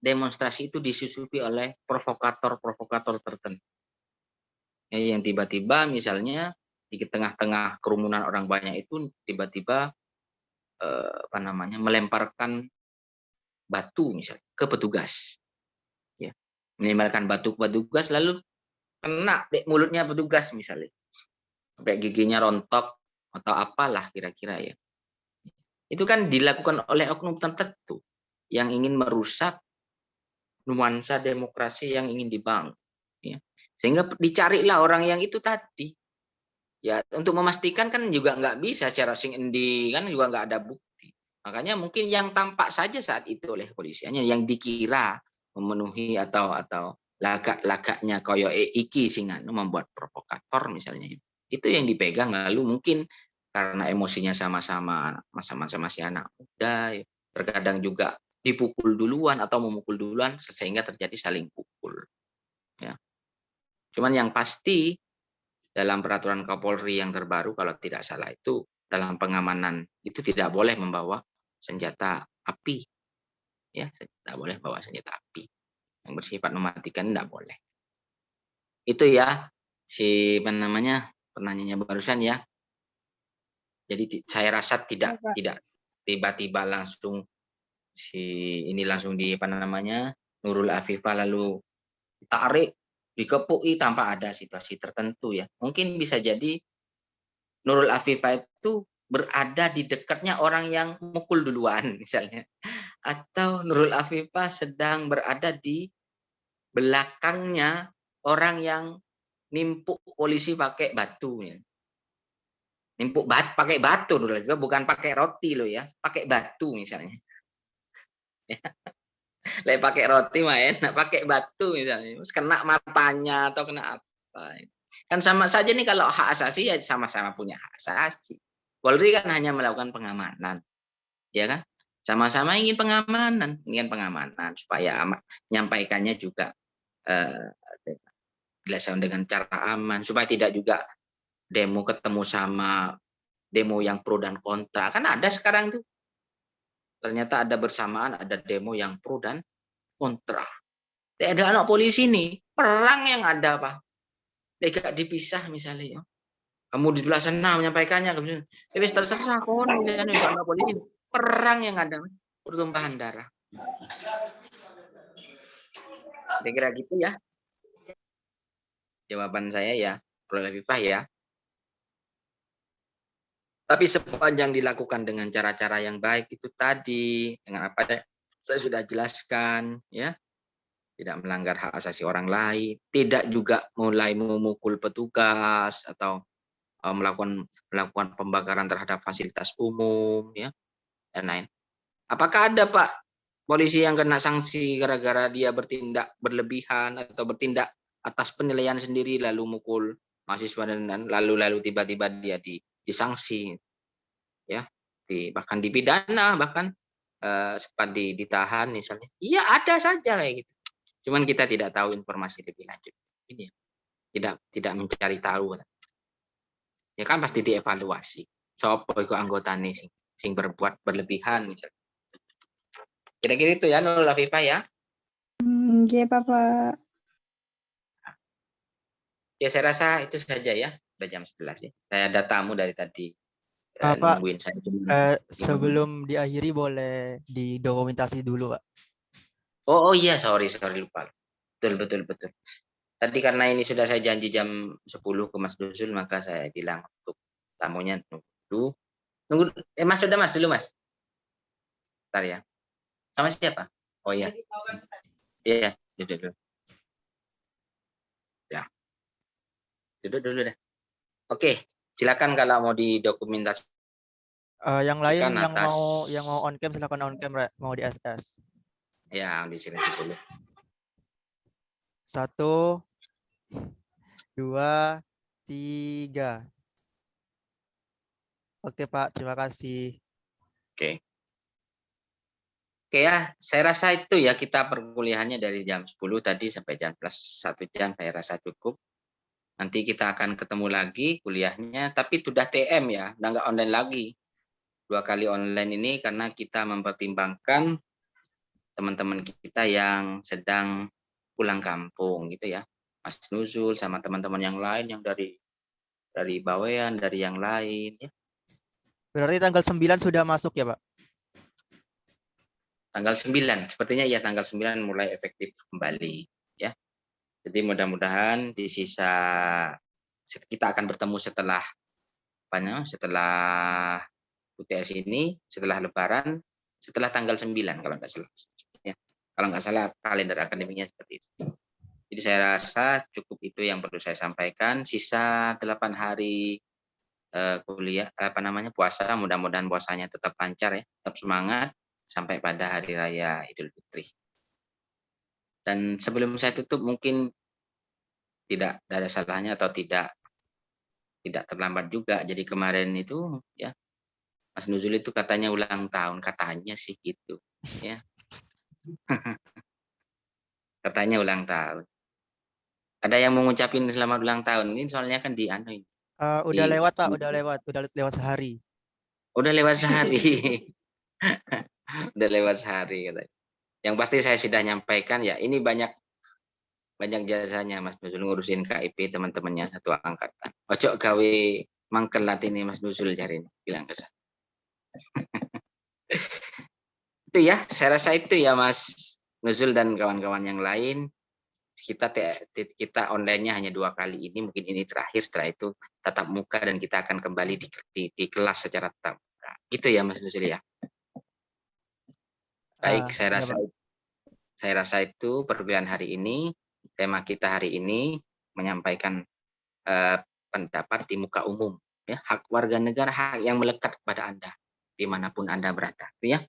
demonstrasi itu disusupi oleh provokator-provokator tertentu. Yang tiba-tiba misalnya di tengah-tengah kerumunan orang banyak itu tiba-tiba melemparkan batu misalnya ke petugas, ya, melemparkan batu ke petugas lalu kena di mulutnya petugas misalnya, sampai giginya rontok atau apalah kira-kira ya. Itu kan dilakukan oleh oknum tertentu yang ingin merusak nuansa demokrasi yang ingin dibangun, ya. Sehingga dicarilah orang yang itu tadi. Ya, untuk memastikan kan juga nggak bisa secara sing endi, kan juga nggak ada bukti. Makanya mungkin yang tampak saja saat itu oleh polisiannya yang dikira memenuhi atau lagak-lagaknya koyo iki singan membuat provokator misalnya. Itu yang dipegang, lalu mungkin karena emosinya sama-sama masa-masa masih anak muda, ya, terkadang juga dipukul duluan atau memukul duluan sehingga terjadi saling pukul. Ya. Cuman yang pasti dalam peraturan Kapolri yang terbaru kalau tidak salah itu dalam pengamanan itu tidak boleh membawa senjata api, ya, tidak boleh bawa senjata api yang bersifat mematikan, tidak boleh. Itu ya pertanyaannya barusan ya. Jadi saya rasa tidak tiba-tiba langsung Nurul Afifah lalu ditarik dikepui tanpa ada situasi tertentu ya. Mungkin bisa jadi Nurul Afifah itu berada di dekatnya orang yang mukul duluan misalnya. Atau Nurul Afifah sedang berada di belakangnya orang yang nimpuk polisi pakai batu. Ya. Nimpuk pakai batu Nurul Afifah, bukan pakai roti loh ya, pakai batu misalnya. Lek pakai roti mah enak, pakai batu misalnya. Kena matanya atau kena apa. Kan sama saja nih kalau hak asasi ya sama-sama punya hak asasi. Polri kan hanya melakukan pengamanan. Ya kan? Sama-sama ingin pengamanan supaya menyampaikannya juga dilaksanakan dengan cara aman, supaya tidak juga demo ketemu sama demo yang pro dan kontra. Kan ada sekarang tuh. Ternyata ada bersamaan, ada demo yang pro dan kontra. Ada anak polisi nih, perang yang ada Pak. Tidak dipisah misalnya ya. Kamu di sebelah sana menyampaikannya, wis terserah kon anak polisi. Perang yang ada, pertumpahan darah. Kira-kira gitu ya. Jawaban saya ya, Nurul Afifah ya. Tapi sepanjang dilakukan dengan cara-cara yang baik itu tadi, dengan apa ya, saya sudah jelaskan ya. Tidak melanggar hak asasi orang lain, tidak juga mulai memukul petugas atau melakukan pembakaran terhadap fasilitas umum ya dan lain. Apakah ada Pak polisi yang kena sanksi gara-gara dia bertindak berlebihan atau bertindak atas penilaian sendiri lalu mukul mahasiswa dan lalu tiba-tiba dia disanksi ya, bahkan dipidana, bahkan sempat ditahan misalnya. Iya ada saja kayak gitu. Cuman kita tidak tahu informasi lebih lanjut. Ini tidak mencari tahu. Ya kan pasti dievaluasi. Sopo iku anggotane sing berbuat berlebihan misalnya. Kira-kira itu ya Nurul Afifah ya. Iya, Bapak. Ya saya rasa itu saja ya. Udah jam 11 ya. Saya ada tamu dari tadi. Pak, Nungguin saya dulu. sebelum diakhiri boleh didokumentasi dulu, Pak. Oh iya, sorry lupa. Betul. Tadi karena ini sudah saya janji jam 10 ke Mas Dusul, maka saya bilang untuk tamunya nunggu. Mas sudah Mas dulu Mas. Bentar ya. Sama siapa? Oh iya. Iya, duduk dulu. Ya. Duduk dulu deh. Oke, silakan kalau mau didokumentasi. Yang lain Silakan yang mau on cam silakan on cam, mau di SS. Ya, di sini dulu. 1, 2, 3. Oke Pak, terima kasih. Oke. Oke ya, saya rasa itu ya kita perkuliahannya dari jam 10 tadi sampai jam 1 jam saya rasa cukup. Nanti kita akan ketemu lagi kuliahnya, tapi sudah TM ya, udah nggak online lagi. 2 kali online ini karena kita mempertimbangkan teman-teman kita yang sedang pulang kampung gitu ya. Mas Nuzul sama teman-teman yang lain yang dari Bawean, dari yang lain ya. Berarti tanggal 9 sudah masuk ya, Pak? Tanggal 9, sepertinya ya tanggal 9 mulai efektif kembali ya. Jadi mudah-mudahan di sisa kita akan bertemu setelah setelah UTS ini, setelah Lebaran, setelah tanggal 9 kalau nggak salah. Ya. Kalau nggak salah kalender akademiknya seperti itu. Jadi saya rasa cukup itu yang perlu saya sampaikan. Sisa 8 hari kuliah puasa, mudah-mudahan puasanya tetap lancar ya, tetap semangat sampai pada hari raya Idul Fitri. Dan sebelum saya tutup mungkin tidak ada salahnya atau tidak terlambat juga. Jadi kemarin itu ya Mas Nuzul itu katanya ulang tahun, katanya sih gitu ya. Katanya ulang tahun. Ada yang mau ngucapin selamat ulang tahun ini soalnya kan di anu ini. Udah lewat, Pak, udah lewat sehari. Udah lewat sehari. Udah lewat sehari katanya. Yang pasti saya sudah nyampaikan ya, ini banyak jasanya Mas Nuzul ngurusin KIP teman-temannya satu angkatan. Ojo gawe mangkelat ini Mas Nuzul jari ini, bilang ke saya. Itu ya, saya rasa itu ya Mas Nuzul dan kawan-kawan yang lain. Kita online-nya hanya 2 kali ini, mungkin ini terakhir, setelah itu tatap muka dan kita akan kembali di kelas secara tatap muka. Gitu ya Mas Nuzul ya. Baik, Ya, saya rasa itu perkuliahan hari ini. Tema kita hari ini menyampaikan pendapat di muka umum ya, hak warga negara, hak yang melekat kepada Anda dimanapun Anda berada ya.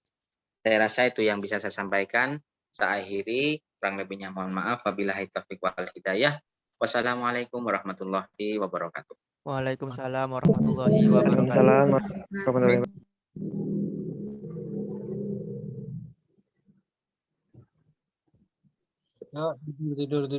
Saya rasa itu yang bisa saya sampaikan. Saya akhiri, kurang lebihnya mohon maaf. Wabillahi taufiq wal hidayah. Wassalamualaikum warahmatullahi wabarakatuh. Waalaikumsalam warahmatullahi wabarakatuh. Waalaikumsalam warahmatullahi wabarakatuh. Tidur.